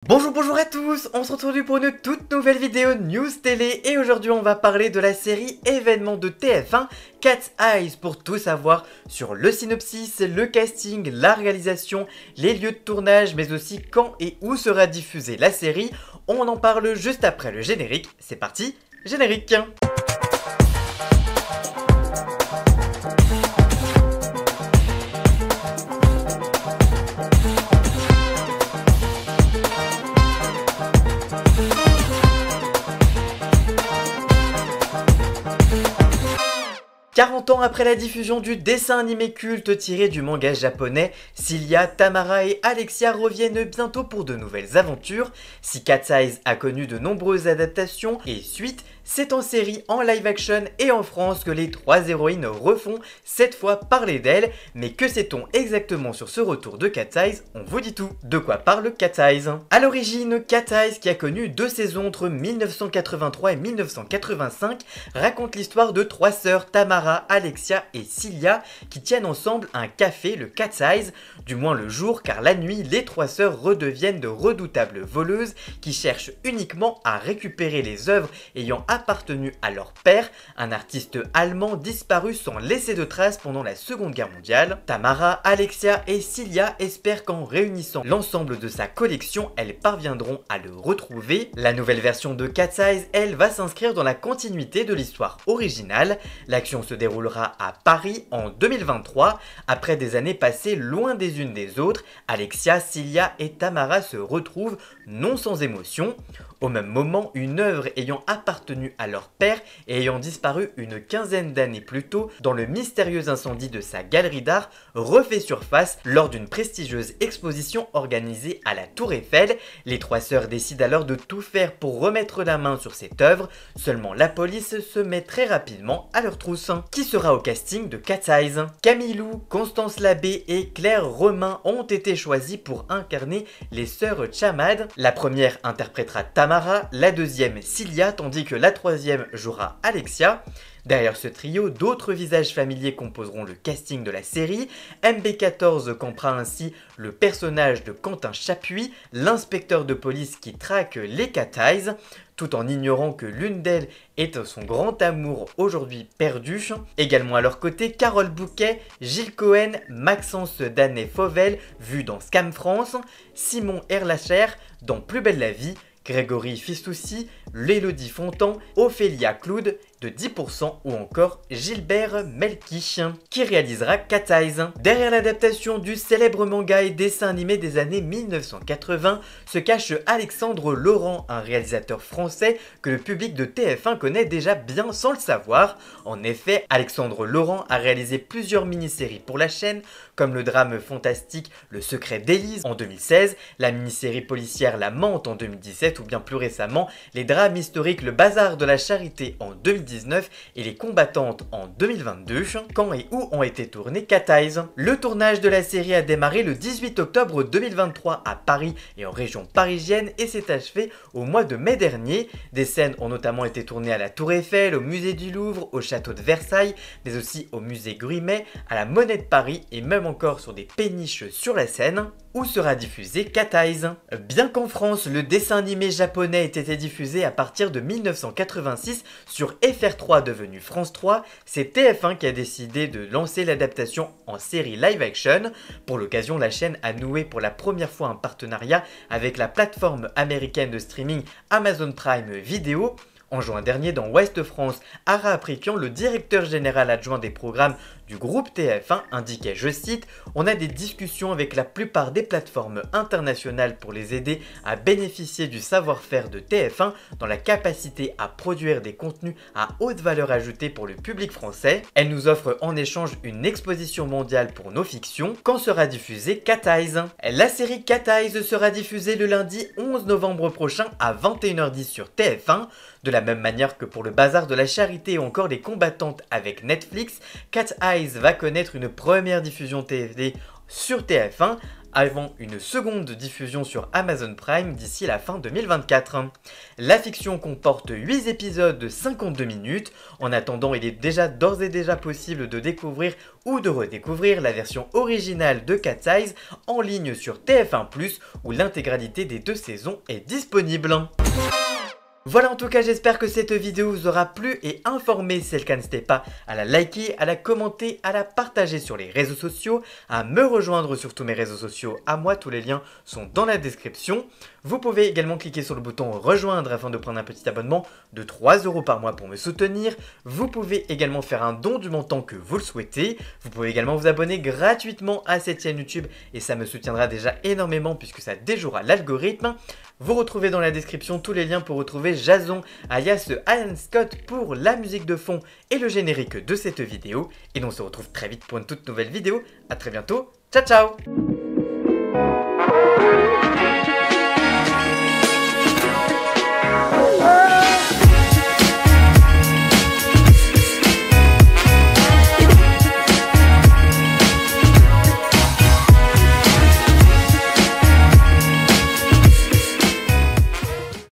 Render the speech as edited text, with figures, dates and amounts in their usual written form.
Bonjour à tous, on se retrouve pour une toute nouvelle vidéo News Télé et aujourd'hui on va parler de la série événement de TF1 Cat's Eyes pour tout savoir sur le synopsis, le casting, la réalisation, les lieux de tournage mais aussi quand et où sera diffusée la série. On en parle juste après le générique, c'est parti, générique. 40 ans après la diffusion du dessin animé culte tiré du manga japonais, Cilia, Tamara et Alexia reviennent bientôt pour de nouvelles aventures. Si Cat's Eyes a connu de nombreuses adaptations et suites, c'est en série, en live action et en France que les trois héroïnes refont cette fois parler d'elles. Mais que sait-on exactement sur ce retour de Cat's Eyes? On vous dit tout. De quoi parle Cat's Eyes? À l'origine, Cat's Eyes, qui a connu deux saisons entre 1983 et 1985, raconte l'histoire de trois sœurs, Tamara, Alexia et Cilia, qui tiennent ensemble un café, le Cat's Eyes, du moins le jour, car la nuit, les trois sœurs redeviennent de redoutables voleuses qui cherchent uniquement à récupérer les œuvres ayant appartenu à leur père, un artiste allemand disparu sans laisser de traces pendant la Seconde Guerre mondiale. Tamara, Alexia et Cilia espèrent qu'en réunissant l'ensemble de sa collection, elles parviendront à le retrouver. La nouvelle version de Cat's Eyes, elle, va s'inscrire dans la continuité de l'histoire originale. L'action se déroulera à Paris en 2023. Après des années passées loin des unes des autres, Alexia, Cilia et Tamara se retrouvent non sans émotion. Au même moment, une œuvre ayant appartenu à leur père et ayant disparu une quinzaine d'années plus tôt dans le mystérieux incendie de sa galerie d'art refait surface lors d'une prestigieuse exposition organisée à la Tour Eiffel. Les trois sœurs décident alors de tout faire pour remettre la main sur cette œuvre, seulement la police se met très rapidement à leur trousse. Qui sera au casting de Cat's Eyes? Camille Lou, Constance Labbé et Claire Romain ont été choisis pour incarner les sœurs Chamad. La première interprétera Tamara, la deuxième Cilia, tandis que la troisième jouera Alexia. Derrière ce trio, d'autres visages familiers composeront le casting de la série. MB14 campera ainsi le personnage de Quentin Chapuis, l'inspecteur de police qui traque les Cat's Eyes, tout en ignorant que l'une d'elles est son grand amour aujourd'hui perdu. Également à leur côté, Carole Bouquet, Gilles Cohen, Maxence Danet-Fauvel, vu dans Scam France, Simon Erlacher dans Plus belle la vie, Grégory Fistoussi, Lélodie Fontan, Ophélia Cloud de 10% ou encore Gilbert Melki, qui réalisera Cat's Eyes. Derrière l'adaptation du célèbre manga et dessin animé des années 1980 se cache Alexandre Laurent, un réalisateur français que le public de TF1 connaît déjà bien sans le savoir. En effet, Alexandre Laurent a réalisé plusieurs mini-séries pour la chaîne, comme le drame fantastique Le Secret d'Élise en 2016, la mini-série policière La Mante en 2017 ou bien plus récemment les drames historiques Le Bazar de la Charité en 2019 et Les Combattantes en 2022. Quand et où ont été tournés Cat's Eyes? Le tournage de la série a démarré le 18 octobre 2023 à Paris et en région parisienne et s'est achevé au mois de mai dernier. Des scènes ont notamment été tournées à la Tour Eiffel, au musée du Louvre, au château de Versailles, mais aussi au musée Grumet, à la Monnaie de Paris et même encore sur des péniches sur la Seine. Où sera diffusé Cat's Eyes? Bien qu'en France, le dessin animé japonais ait été diffusé à partir de 1986 sur FR3 devenu France 3, c'est TF1 qui a décidé de lancer l'adaptation en série live action. Pour l'occasion, la chaîne a noué pour la première fois un partenariat avec la plateforme américaine de streaming Amazon Prime Video. En juin dernier, dans Ouest France, Ara Aprikian, le directeur général adjoint des programmes du groupe TF1, indiquait, je cite, « On a des discussions avec la plupart des plateformes internationales pour les aider à bénéficier du savoir-faire de TF1 dans la capacité à produire des contenus à haute valeur ajoutée pour le public français. Elle nous offre en échange une exposition mondiale pour nos fictions. Quand sera diffusée Cat's Eyes? La série Cat's Eyes sera diffusée le lundi 11 novembre prochain à 21h10 sur TF1. De la même manière que pour le Bazar de la Charité ou encore Les Combattantes avec Netflix, Cat's Eyes va connaître une première diffusion TV sur TF1 avant une seconde diffusion sur Amazon Prime d'ici la fin 2024. La fiction comporte 8 épisodes de 52 minutes. En attendant, il est d'ores et déjà possible de découvrir ou de redécouvrir la version originale de Cat's Eyes en ligne sur TF1+, où l'intégralité des 2 saisons est disponible. Voilà, en tout cas, j'espère que cette vidéo vous aura plu et informé. Si c'est le cas, n'hésitez pas à la liker, à la commenter, à la partager sur les réseaux sociaux, à me rejoindre sur tous mes réseaux sociaux à moi, tous les liens sont dans la description. Vous pouvez également cliquer sur le bouton rejoindre afin de prendre un petit abonnement de 3 € par mois pour me soutenir. Vous pouvez également faire un don du montant que vous le souhaitez. Vous pouvez également vous abonner gratuitement à cette chaîne YouTube et ça me soutiendra déjà énormément puisque ça déjouera l'algorithme. Vous retrouvez dans la description tous les liens pour retrouver Jason, alias Alan Scott, pour la musique de fond et le générique de cette vidéo. Et on se retrouve très vite pour une toute nouvelle vidéo. A très bientôt, ciao ciao!